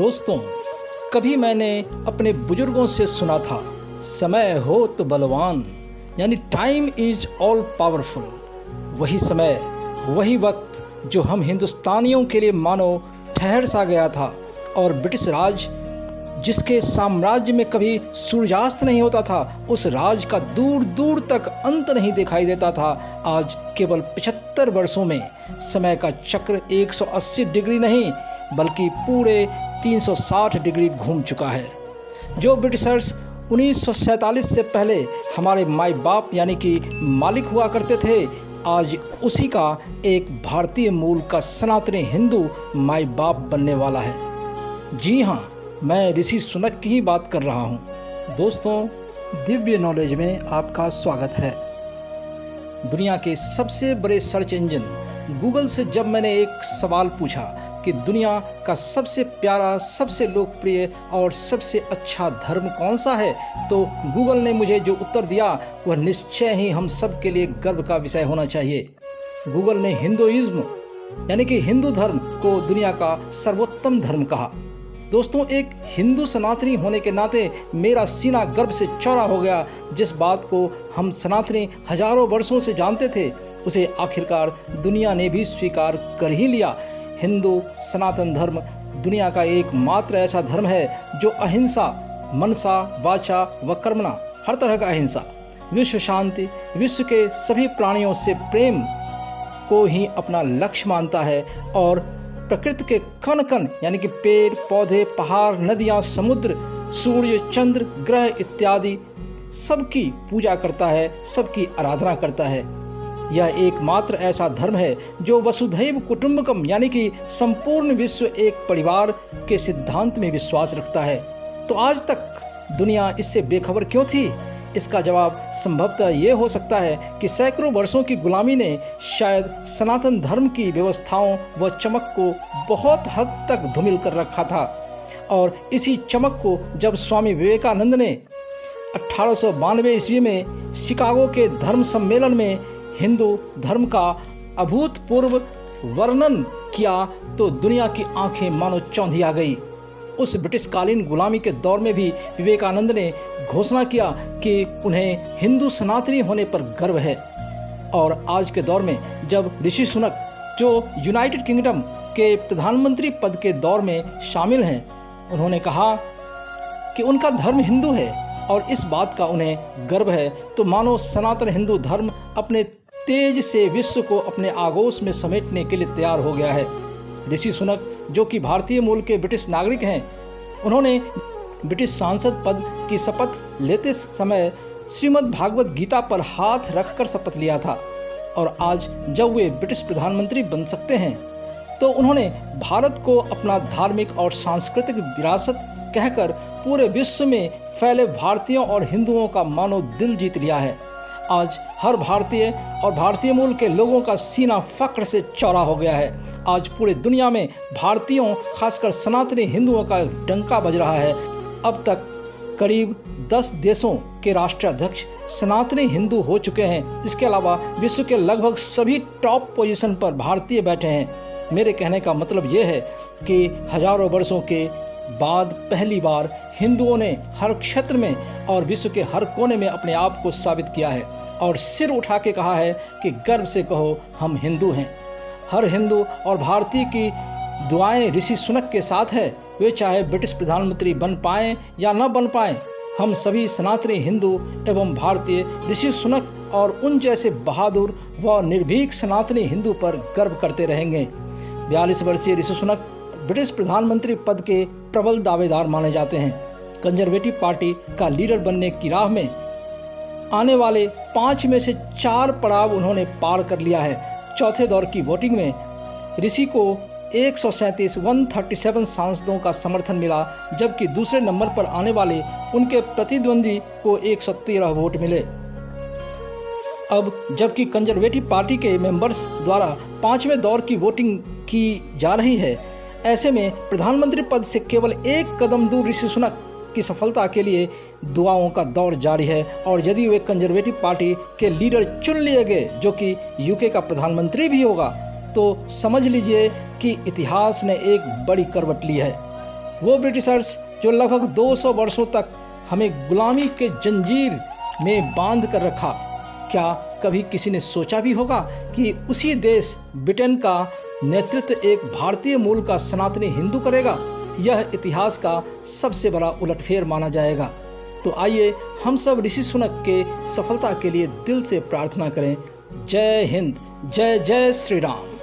दोस्तों, कभी मैंने अपने बुजुर्गों से सुना था, समय हो तो बलवान, यानी टाइम इज ऑल पावरफुल। वही समय, वही वक्त जो हम हिंदुस्तानियों के लिए मानो ठहर सा गया था, और ब्रिटिश राज जिसके साम्राज्य में कभी सूर्यास्त नहीं होता था, उस राज का दूर दूर तक अंत नहीं दिखाई देता था। आज केवल 75 वर्षों में समय का चक्र 180 डिग्री नहीं बल्कि पूरे 360 डिग्री घूम चुका है। जो ब्रिटिशर्स 1947 से पहले हमारे माई बाप यानी कि मालिक हुआ करते थे, आज उसी का एक भारतीय मूल का सनातनी हिंदू माई बाप बनने वाला है। जी हाँ, मैं ऋषि सुनक की ही बात कर रहा हूँ। दोस्तों, दिव्य नॉलेज में आपका स्वागत है। दुनिया के सबसे बड़े सर्च इंजन गूगल से जब मैंने एक सवाल पूछा कि दुनिया का सबसे प्यारा, सबसे लोकप्रिय और सबसे अच्छा धर्म कौन सा है, तो गूगल ने मुझे जो उत्तर दिया वह निश्चय ही हम सब के लिए गर्व का विषय होना चाहिए। गूगल ने हिंदुइज्म यानी कि हिंदू धर्म को दुनिया का सर्वोत्तम धर्म कहा। दोस्तों, एक हिंदू सनातनी होने के नाते मेरा सीना गर्व से चौड़ा हो गया। जिस बात को हम सनातनी हजारों वर्षों से जानते थे, उसे आखिरकार दुनिया ने भी स्वीकार कर ही लिया। हिंदू सनातन धर्म दुनिया का एकमात्र ऐसा धर्म है जो अहिंसा, मनसा, वाचा व कर्मणा, हर तरह का अहिंसा, विश्व शांति, विश्व के सभी प्राणियों से प्रेम को ही अपना लक्ष्य मानता है, और प्रकृति के कण कण यानी कि पेड़ पौधे, पहाड़, नदियाँ, समुद्र, सूर्य, चंद्र, ग्रह इत्यादि सबकी पूजा करता है, सबकी आराधना करता है। यह एकमात्र ऐसा धर्म है जो वसुधैव कुटुंबकम यानी कि संपूर्ण विश्व एक परिवार के सिद्धांत में विश्वास रखता है। तो आज तक दुनिया इससे बेखबर क्यों थी? इसका जवाब संभवतः ये हो सकता है कि सैकड़ों वर्षों की गुलामी ने शायद सनातन धर्म की व्यवस्थाओं व चमक को बहुत हद तक धूमिल कर रखा था, और इसी चमक को जब स्वामी विवेकानंद ने 1892 ईस्वी में शिकागो के धर्म सम्मेलन में हिंदू धर्म का अभूतपूर्व वर्णन किया, तो दुनिया की आंखें मानो चौंधी आ गई। उस ब्रिटिशकालीन गुलामी के दौर में भी विवेकानंद ने घोषणा किया कि उन्हें हिंदू सनातनी होने पर गर्व है। और आज के दौर में जब ऋषि सुनक, जो यूनाइटेड किंगडम के प्रधानमंत्री पद के दौर में शामिल हैं, उन्होंने कहा कि उनका धर्म हिंदू है और इस बात का उन्हें गर्व है, तो मानो सनातन हिंदू धर्म अपने तेज से विश्व को अपने आगोश में समेटने के लिए तैयार हो गया है। ऋषि सुनक, जो कि भारतीय मूल के ब्रिटिश नागरिक हैं, उन्होंने ब्रिटिश सांसद पद की शपथ लेते समय श्रीमद् भागवत गीता पर हाथ रखकर शपथ लिया था, और आज जब वे ब्रिटिश प्रधानमंत्री बन सकते हैं, तो उन्होंने भारत को अपना धार्मिक और सांस्कृतिक विरासत कहकर पूरे विश्व में फैले भारतीयों और हिंदुओं का मानो दिल जीत लिया है। आज हर भारतीय और भारतीय मूल के लोगों का सीना फक्र से चौड़ा हो गया है। आज पूरे दुनिया में भारतीयों, खासकर सनातनी हिंदुओं का डंका बज रहा है। अब तक करीब 10 देशों के राष्ट्राध्यक्ष सनातनी हिंदू हो चुके हैं। इसके अलावा विश्व के लगभग सभी टॉप पोजीशन पर भारतीय बैठे हैं। मेरे कहने का मतलब ये है कि हजारों वर्षों के बाद पहली बार हिंदुओं ने हर क्षेत्र में और विश्व के हर कोने में अपने आप को साबित किया है, और सिर उठा के कहा है कि गर्व से कहो, हम हिंदू हैं। हर हिंदू और भारतीय की दुआएं ऋषि सुनक के साथ है। वे चाहे ब्रिटिश प्रधानमंत्री बन पाएं या न बन पाएं, हम सभी सनातनी हिंदू एवं भारतीय ऋषि सुनक और उन जैसे बहादुर व निर्भीक सनातनी हिंदू पर गर्व करते रहेंगे। 42 वर्षीय ऋषि सुनक ब्रिटिश प्रधानमंत्री पद के प्रबल दावेदार माने जाते हैं। कंजर्वेटिव पार्टी का लीडर बनने की राह में आने वाले 5 में से 4 पड़ाव उन्होंने पार कर लिया है। चौथे दौर की वोटिंग में ऋषि को 137 सांसदों का समर्थन मिला, जबकि दूसरे नंबर पर आने वाले उनके प्रतिद्वंदी को 113 वोट मिले। अब जबकि कंजर्वेटिव पार्टी के मेंबर्स द्वारा 5वें दौर की वोटिंग की जा रही है, ऐसे में प्रधानमंत्री पद से केवल एक कदम दूर ऋषि सुनक की सफलता के लिए दुआओं का दौर जारी है। और यदि वे कंजर्वेटिव पार्टी के लीडर चुन लिए गए, जो कि यूके का प्रधानमंत्री भी होगा, तो समझ लीजिए कि इतिहास ने एक बड़ी करवट ली है। वो ब्रिटिशर्स जो लगभग 200 वर्षों तक हमें गुलामी के जंजीर में बांध कर रखा, क्या कभी किसी ने सोचा भी होगा कि उसी देश ब्रिटेन का नेतृत्व एक भारतीय मूल का सनातनी हिंदू करेगा? यह इतिहास का सबसे बड़ा उलटफेर माना जाएगा। तो आइए हम सब ऋषि सुनक के सफलता के लिए दिल से प्रार्थना करें। जय हिंद, जय जय श्री राम।